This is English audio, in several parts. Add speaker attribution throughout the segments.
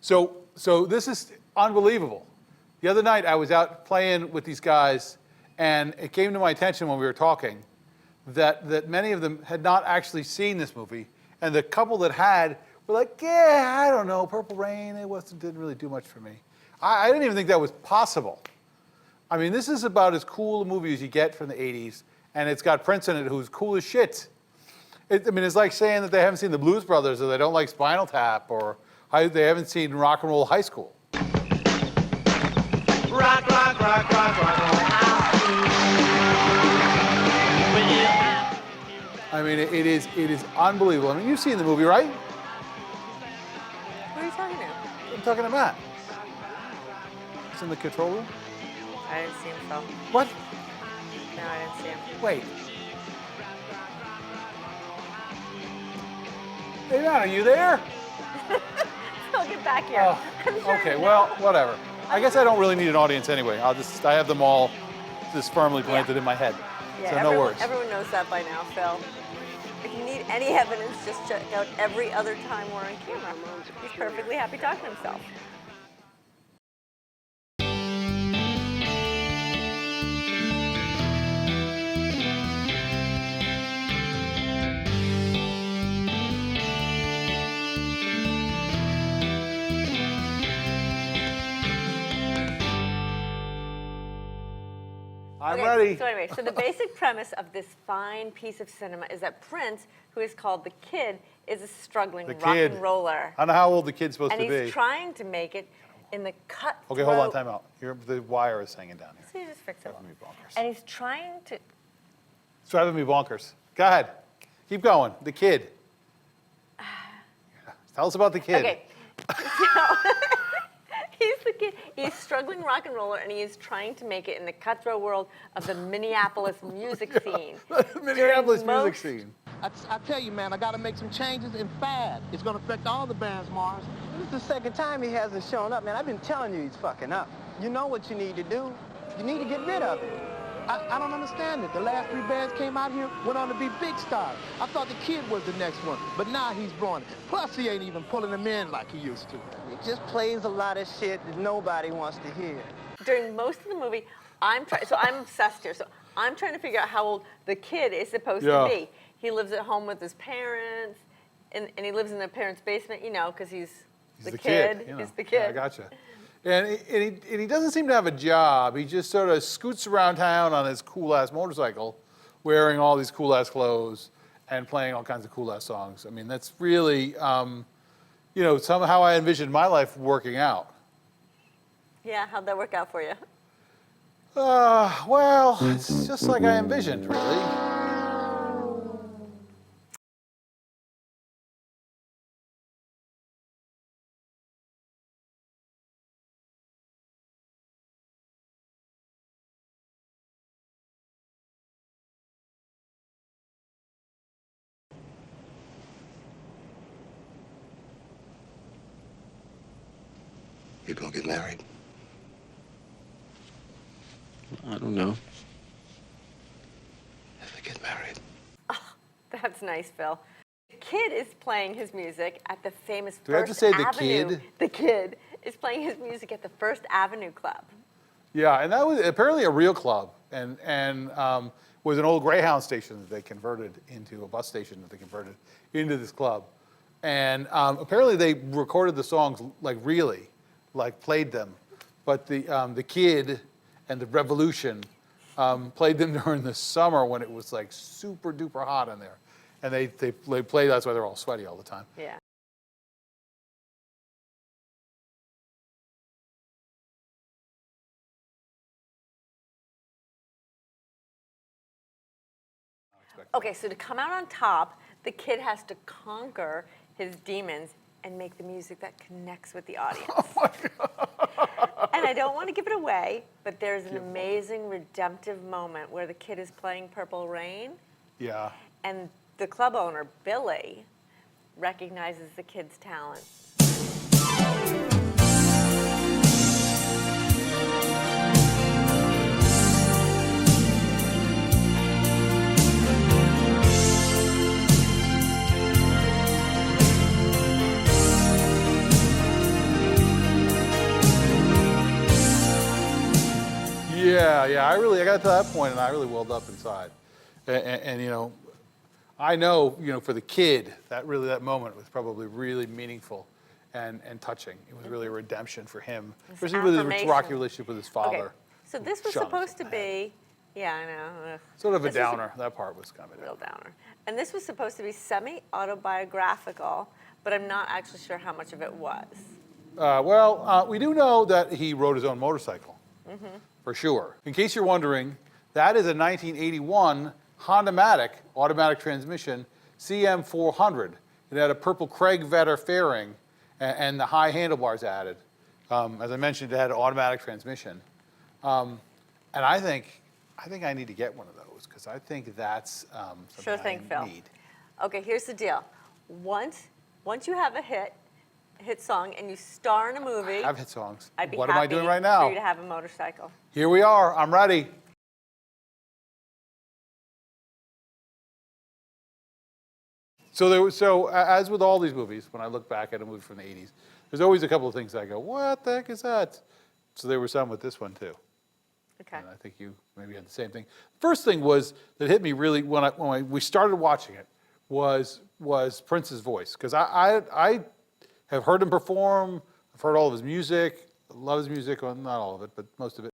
Speaker 1: So this is unbelievable. The other night I was out playing with these guys, and it came to my attention when we were talking that many of them had not actually seen this movie, and the couple that had were like, yeah, I don't know, Purple Rain, didn't really do much for me. I didn't even think that was possible. I mean, this is about as cool a movie as you get from the 80s, and it's got Prince in it who's cool as shit. It's like saying that they haven't seen the Blues Brothers, or they don't like Spinal Tap, or they haven't seen Rock and Roll High School.
Speaker 2: Rock, rock, rock, rock, rock.
Speaker 1: I mean, it is unbelievable. I mean, you've seen the movie, right?
Speaker 3: What are you talking about?
Speaker 1: I'm talking to Matt. He's in the control room.
Speaker 3: I didn't see him, Phil.
Speaker 1: What?
Speaker 3: No, I didn't see him.
Speaker 1: Wait. Hey, Matt, are you there?
Speaker 3: Phil, get back here.
Speaker 1: Oh,
Speaker 3: I'm sure
Speaker 1: okay,
Speaker 3: you know.
Speaker 1: well, whatever. I guess I don't really need an audience anyway. I have them all just firmly planted in my head.
Speaker 3: Yeah,
Speaker 1: So no worries.
Speaker 3: Everyone knows that by now, Phil. If you need any evidence, just check out every other time we're on camera. He's perfectly happy talking to himself.
Speaker 1: I'm ready.
Speaker 3: So anyway, so the basic premise of this fine piece of cinema is that Prince, who is called the Kid, is a struggling rock and roller.
Speaker 1: I don't know how old the kid's supposed to be.
Speaker 3: And he's trying to make it in the cutthroat.
Speaker 1: Okay, hold on, time out. The wire is hanging down here.
Speaker 3: So you just fix it.
Speaker 1: Driving me bonkers.
Speaker 3: And he's trying to...
Speaker 1: It's driving me bonkers. Go ahead. Keep going. The kid. Tell us about the kid.
Speaker 3: Okay. So, he's the kid. He's struggling rock and roller, and he is trying to make it in the cutthroat world of the Minneapolis music scene.
Speaker 1: Minneapolis music scene.
Speaker 4: I tell you, man, I got to make some changes and fast. It's going to affect all the bands, Mars.
Speaker 5: This is the second time he hasn't shown up, man. I've been telling you he's fucking up. You know what you need to do. You need to get rid of him.
Speaker 4: I don't understand it. The last 3 bands came out here, went on to be big stars. I thought the Kid was the next one, but now he's blowing it. Plus, he ain't even pulling them in like he used to.
Speaker 5: He just plays a lot of shit that nobody wants to hear.
Speaker 3: During most of the movie, I'm obsessed here. So I'm trying to figure out how old the Kid is supposed to be. He lives at home with his parents, and he lives in their parents' basement, you know, because he's the kid.
Speaker 1: You know.
Speaker 3: He's the kid.
Speaker 1: Yeah, I gotcha. And he doesn't seem to have a job. He just sort of scoots around town on his cool-ass motorcycle, wearing all these cool-ass clothes and playing all kinds of cool-ass songs. I mean, that's really, you know, somehow I envisioned my life working out.
Speaker 3: Yeah, how'd that work out for you?
Speaker 1: Well, it's just like I envisioned, really.
Speaker 6: You gonna get married?
Speaker 7: I don't know.
Speaker 6: Never get married.
Speaker 3: Oh, that's nice, Phil. The Kid is playing his music at the famous
Speaker 1: Do we have to say the Kid?
Speaker 3: The Kid is playing his music at the First Avenue Club.
Speaker 1: Yeah, and that was apparently a real club, and was an old Greyhound station that they converted into a bus station that they converted into this club, and apparently they recorded the songs like played them, but the Kid and the Revolution played them during the summer when it was like super duper hot in there, and they played. That's why they're all sweaty all the time.
Speaker 3: Yeah. Okay, so to come out on top, the Kid has to conquer his demons and make the music that connects with the audience.
Speaker 1: Oh my God.
Speaker 3: And I don't want to give it away, but there's an amazing redemptive moment where the Kid is playing Purple Rain.
Speaker 1: Yeah.
Speaker 3: And the club owner, Billy, recognizes the Kid's talent.
Speaker 1: Yeah, I got to that point and I really welled up inside. And you know, I know, you know, for the kid, that moment was probably really meaningful and touching. It was really a redemption for him, especially with his rocky relationship with his father.
Speaker 3: Okay, so this was supposed to be, yeah, I know. Ugh.
Speaker 1: Sort of a downer. That part was kind of a
Speaker 3: real downer. And this was supposed to be semi-autobiographical, but I'm not actually sure how much of it was.
Speaker 1: We do know that he rode his own motorcycle, for sure. In case you're wondering, that is a 1981 Honda-matic automatic transmission CM400. It had a purple Craig Vetter fairing and the high handlebars added. As I mentioned, it had an automatic transmission. And I think I need to get one of those because I think that's something
Speaker 3: Sure thing,
Speaker 1: I
Speaker 3: Phil.
Speaker 1: need.
Speaker 3: Okay, here's the deal. Once you have a hit song and you star in a movie,
Speaker 1: I have hit songs.
Speaker 3: I'd be
Speaker 1: What
Speaker 3: happy
Speaker 1: am I doing right now?
Speaker 3: for you to have a motorcycle.
Speaker 1: Here we are. I'm ready. So as with all these movies, when I look back at a movie from the 80s, there's always a couple of things I go, what the heck is that? So there were some with this one too.
Speaker 3: Okay.
Speaker 1: And I think you maybe had the same thing. First thing was that hit me really when we started watching it was Prince's voice, because I have heard him perform. I've heard all of his music. I love his music. Well, not all of it, but most of it.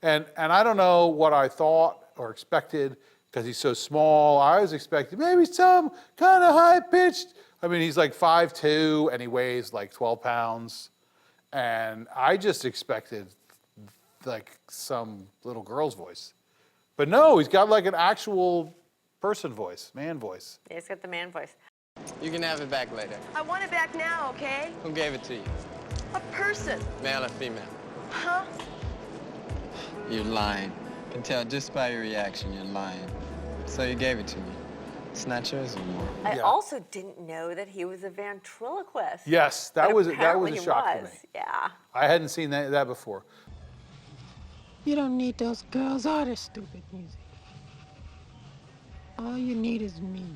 Speaker 1: And I don't know what I thought or expected because he's so small. I was expecting maybe some kind of high-pitched. I mean, he's like 5'2", and he weighs like 12 pounds. And I just expected like some little girl's voice. But no, he's got like an actual person voice, man voice.
Speaker 3: Yeah, he's got the man voice.
Speaker 8: You can have it back later.
Speaker 9: I want it back now, okay?
Speaker 8: Who gave it to you?
Speaker 9: A person.
Speaker 8: Male or female?
Speaker 9: Huh?
Speaker 8: You're lying. I can tell just by your reaction you're lying. So you gave it to me. It's not yours anymore.
Speaker 3: I also didn't know that he was a ventriloquist.
Speaker 1: Yes, that
Speaker 3: But
Speaker 1: was a
Speaker 3: apparently
Speaker 1: shock
Speaker 3: he
Speaker 1: to me.
Speaker 3: was. Yeah.
Speaker 1: I hadn't seen that before.
Speaker 10: You don't need those girls or their stupid music. All you need is me.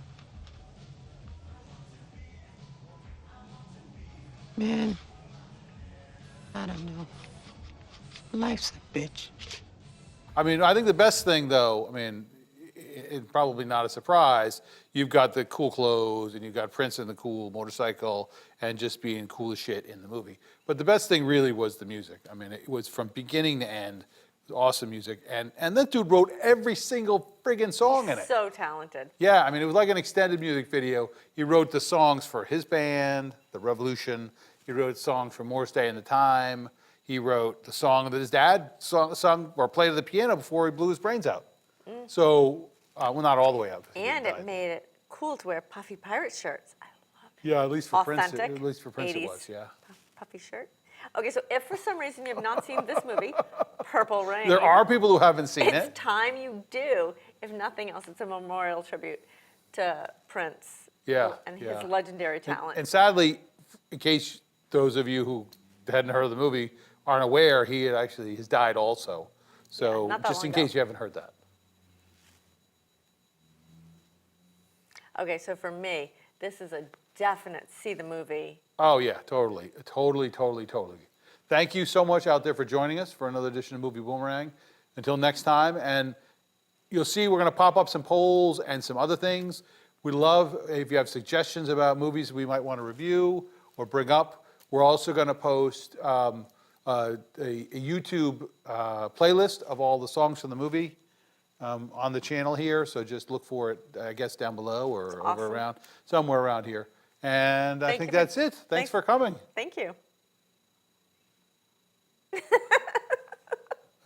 Speaker 10: Man, I don't know. Life's a bitch.
Speaker 1: I mean, I think the best thing, though, I mean, it's probably not a surprise. You've got the cool clothes, and you've got Prince in the cool motorcycle, and just being cool as shit in the movie. But the best thing really was the music. I mean, it was from beginning to end, it was awesome music. And that dude wrote every single friggin' song in it.
Speaker 3: So talented.
Speaker 1: Yeah, I mean, it was like an extended music video. He wrote the songs for his band, The Revolution. He wrote songs for Morris Day and the Time. He wrote the song that his dad sung or played at the piano before he blew his brains out. So, well, not all the way out.
Speaker 3: And it made it cool to wear puffy pirate shirts. I love it.
Speaker 1: Yeah, at least for Prince.
Speaker 3: Authentic,
Speaker 1: At least for Prince
Speaker 3: 80s
Speaker 1: it was. Yeah.
Speaker 3: Puffy shirt. Okay, so if for some reason you have not seen this movie, Purple Rain.
Speaker 1: There are people who haven't seen
Speaker 3: It's
Speaker 1: it.
Speaker 3: time you do. If nothing else, it's a memorial tribute to Prince.
Speaker 1: Yeah,
Speaker 3: And
Speaker 1: yeah.
Speaker 3: his legendary talent.
Speaker 1: And sadly, in case those of you who hadn't heard of the movie aren't aware, he's died also. So
Speaker 3: not that
Speaker 1: just
Speaker 3: long
Speaker 1: in
Speaker 3: ago.
Speaker 1: case you haven't heard that.
Speaker 3: Okay, so for me, this is a definite see the movie.
Speaker 1: Oh yeah, totally. Thank you so much out there for joining us for another edition of Movie Boomerang. Until next time, and you'll see we're going to pop up some polls and some other things. We'd love if you have suggestions about movies we might want to review or bring up. We're also going to post a YouTube playlist of all the songs from the movie on the channel here. So just look for it, I guess, down below or
Speaker 3: awesome.
Speaker 1: over around, somewhere around here. And I think that's it. Thanks for coming.
Speaker 3: Thank you.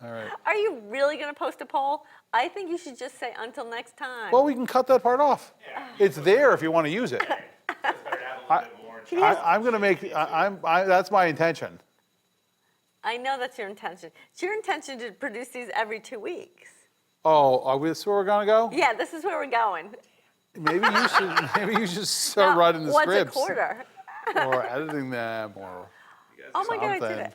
Speaker 1: All right.
Speaker 3: Are you really going to post a poll? I think you should just say until next time.
Speaker 1: Well, we can cut that part off. It's there if you want to use it. I'm going to make, that's my intention.
Speaker 3: I know that's your intention. It's your intention to produce these every 2 weeks.
Speaker 1: Oh, are we, this where we're going to go?
Speaker 3: Yeah, this is where we're going.
Speaker 1: Maybe you should start writing the
Speaker 3: Once
Speaker 1: scripts.
Speaker 3: a quarter.
Speaker 1: Or editing them or
Speaker 3: Oh my God, I did
Speaker 1: something.
Speaker 3: it.